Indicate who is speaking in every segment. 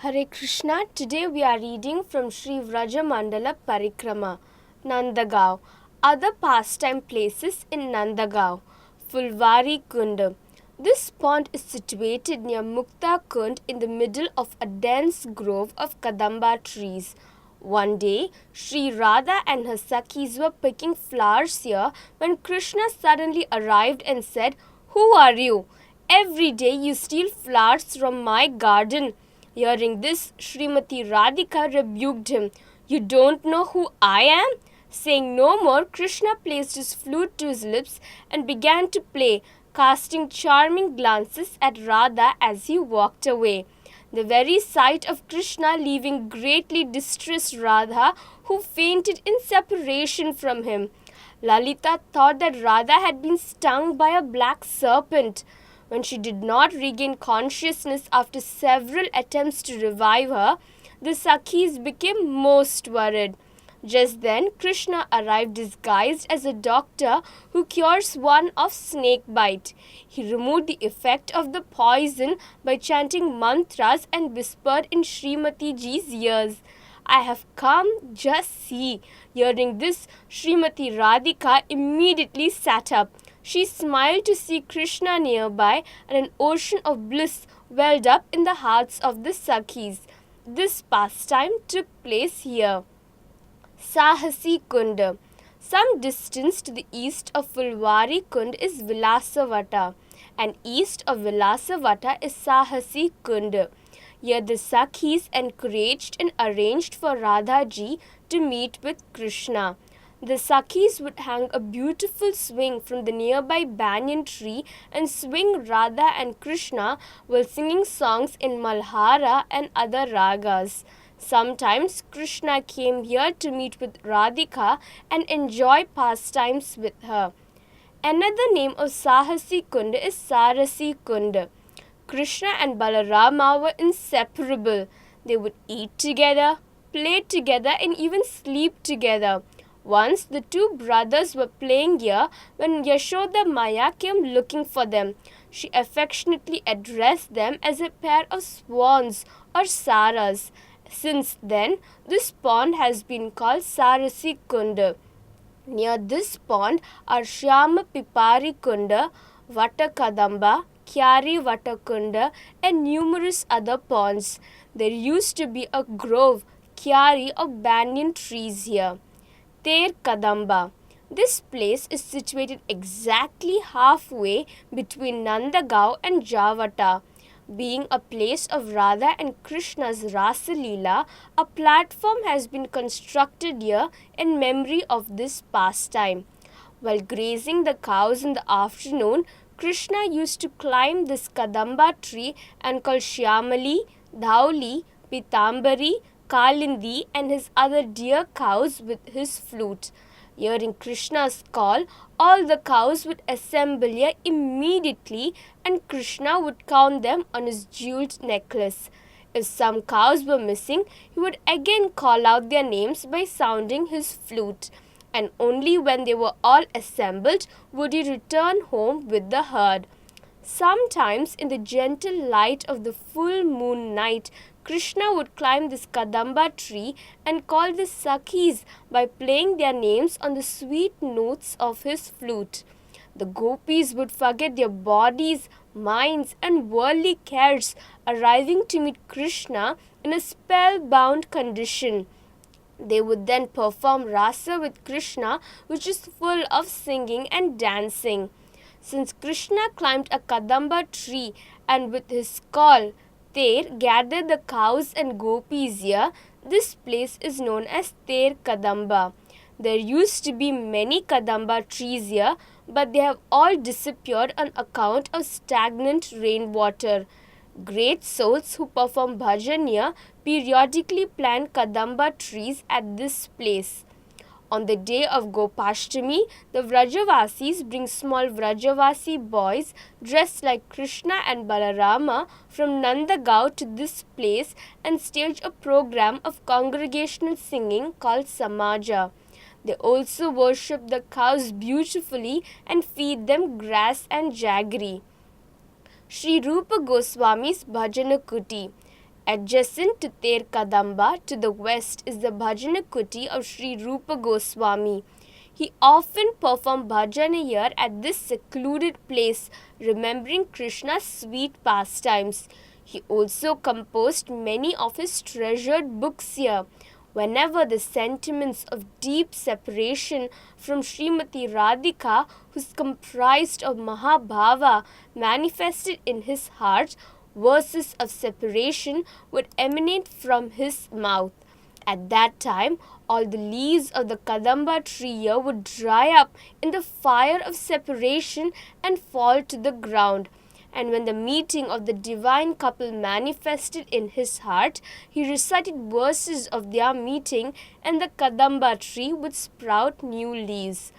Speaker 1: Hare Krishna, today we are reading from Sri Vrajamandala Parikrama, Nandagaon. Other pastime places in Nandagaon. Fulvari Kund. This pond is situated near Mukta Kund in the middle of a dense grove of Kadamba trees. One day, Sri Radha and her Sakhis were picking flowers here when Krishna suddenly arrived and said, "Who are you? Every day you steal flowers from my garden." Hearing this, Srimati Radhika rebuked him. "You don't know who I am?" Saying no more, Krishna placed his flute to his lips and began to play, casting charming glances at Radha as he walked away. The very sight of Krishna leaving greatly distressed Radha, who fainted in separation from him. Lalita thought that Radha had been stung by a black serpent. When she did not regain consciousness after several attempts to revive her, the Sakhis became most worried. Just then, Krishna arrived disguised as a doctor who cures one of snake bite. He removed the effect of the poison by chanting mantras and whispered in Srimati Ji's ears, "I have come, just see." Hearing this, Srimati Radhika immediately sat up. She smiled to see Krishna nearby, and an ocean of bliss welled up in the hearts of the Sakhis. This pastime took place here. Sahasi Kund. Some distance to the east of Fulvari Kund is Vilasavata, and east of Vilasavata is Sahasi Kund. Here the Sakhis encouraged and arranged for Radhaji to meet with Krishna. The Sakhis would hang a beautiful swing from the nearby banyan tree and swing Radha and Krishna while singing songs in Malhara and other ragas. Sometimes Krishna came here to meet with Radhika and enjoy pastimes with her. Another name of Sahasi Kund is Sarasi Kund. Krishna and Balarama were inseparable. They would eat together, play together, and even sleep together. Once the two brothers were playing here when Yashoda Maya came looking for them. She affectionately addressed them as a pair of swans or saras. Since then, this pond has been called Sarasi Kund. Near this pond are Shyama Pipari Kunda, Vata Kadamba, Kyari Vatakunda, and numerous other ponds. There used to be a grove, Kyari, of banyan trees here. Ter Kadamba. This place is situated exactly halfway between Nandagaon and Javata. Being a place of Radha and Krishna's Rasa Leela, a platform has been constructed here in memory of this pastime. While grazing the cows in the afternoon, Krishna used to climb this Kadamba tree and call Shyamali, Dhauli, Pitambari, Kalindi and his other dear cows with his flute. Hearing Krishna's call, all the cows would assemble here immediately and Krishna would count them on his jeweled necklace. If some cows were missing, he would again call out their names by sounding his flute. And only when they were all assembled would he return home with the herd. Sometimes in the gentle light of the full moon night, Krishna would climb this Kadamba tree and call the Sakhis by playing their names on the sweet notes of his flute. The gopis would forget their bodies, minds and worldly cares, arriving to meet Krishna in a spellbound condition. They would then perform rasa with Krishna, which is full of singing and dancing. Since Krishna climbed a Kadamba tree and with his call, Ter gathered the cows and gopis here, this place is known as Ter Kadamba. There used to be many Kadamba trees here, but they have all disappeared on account of stagnant rainwater. Great souls who perform bhajan here periodically plant Kadamba trees at this place. On the day of Gopashtami, the Vrajavasis bring small Vrajavasi boys dressed like Krishna and Balarama from Nandagaon to this place and stage a program of congregational singing called Samaja. They also worship the cows beautifully and feed them grass and jaggery. Sri Rupa Goswami's Bhajana Kuti. Adjacent to Ter Kadamba to the west is the Bhajana Kuti of Sri Rupa Goswami. He often performed bhajana here at this secluded place, remembering Krishna's sweet pastimes. He also composed many of his treasured books here. Whenever the sentiments of deep separation from Srimati Radhika, who is comprised of Mahabhava, manifested in his heart, verses of separation would emanate from his mouth. At that time, all the leaves of the Kadamba tree here would dry up in the fire of separation and fall to the ground. And when the meeting of the divine couple manifested in his heart, he recited verses of their meeting, and the Kadamba tree would sprout new leaves.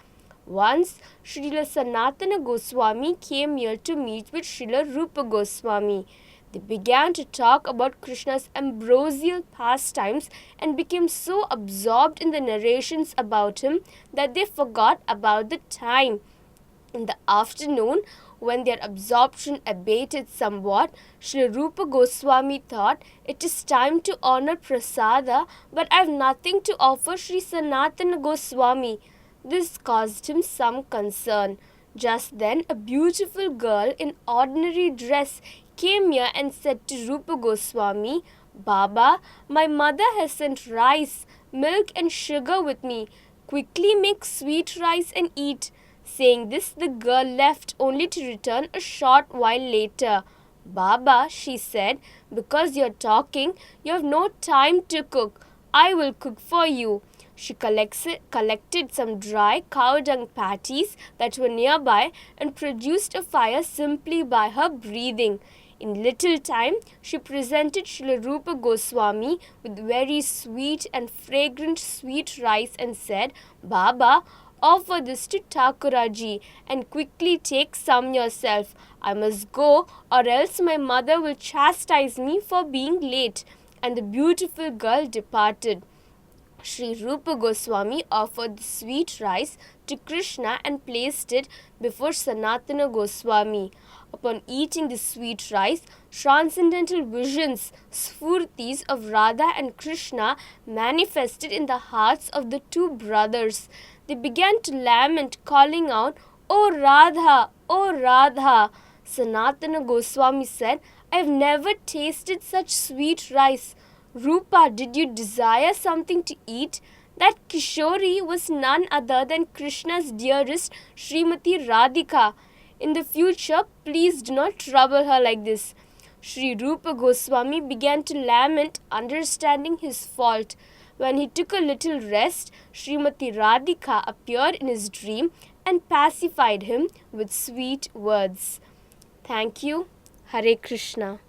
Speaker 1: Once, Srila Sanatana Goswami came here to meet with Srila Rupa Goswami. They began to talk about Krishna's ambrosial pastimes and became so absorbed in the narrations about him that they forgot about the time. In the afternoon, when their absorption abated somewhat, Sri Rupa Goswami thought, it is time to honor Prasada, but I have nothing to offer Sri Sanatana Goswami. This caused him some concern. Just then, a beautiful girl in ordinary dress came here and said to Rupa Goswami, Baba, my mother has sent rice, milk and sugar with me. Quickly make sweet rice and eat. Saying this, the girl left only to return a short while later. Baba, she said, because you're talking, you have no time to cook. I will cook for you. She collected some dry cow dung patties that were nearby and produced a fire simply by her breathing. In little time, she presented Srila Rupa Goswami with very sweet and fragrant sweet rice and said, Baba, offer this to Thakuraji and quickly take some yourself. I must go or else my mother will chastise me for being late. And the beautiful girl departed. Sri Rupa Goswami offered the sweet rice to Krishna and placed it before Sanatana Goswami. Upon eating the sweet rice, transcendental visions, sfurtis of Radha and Krishna manifested in the hearts of the two brothers. They began to lament, calling out, O Radha, O Radha. Sanatana Goswami said, I have never tasted such sweet rice. Rupa, did you desire something to eat? That Kishori was none other than Krishna's dearest Srimati Radhika. In the future, please do not trouble her like this. Sri Rupa Goswami began to lament, understanding his fault. When he took a little rest, Srimati Radhika appeared in his dream and pacified him with sweet words. Thank you. Hare Krishna.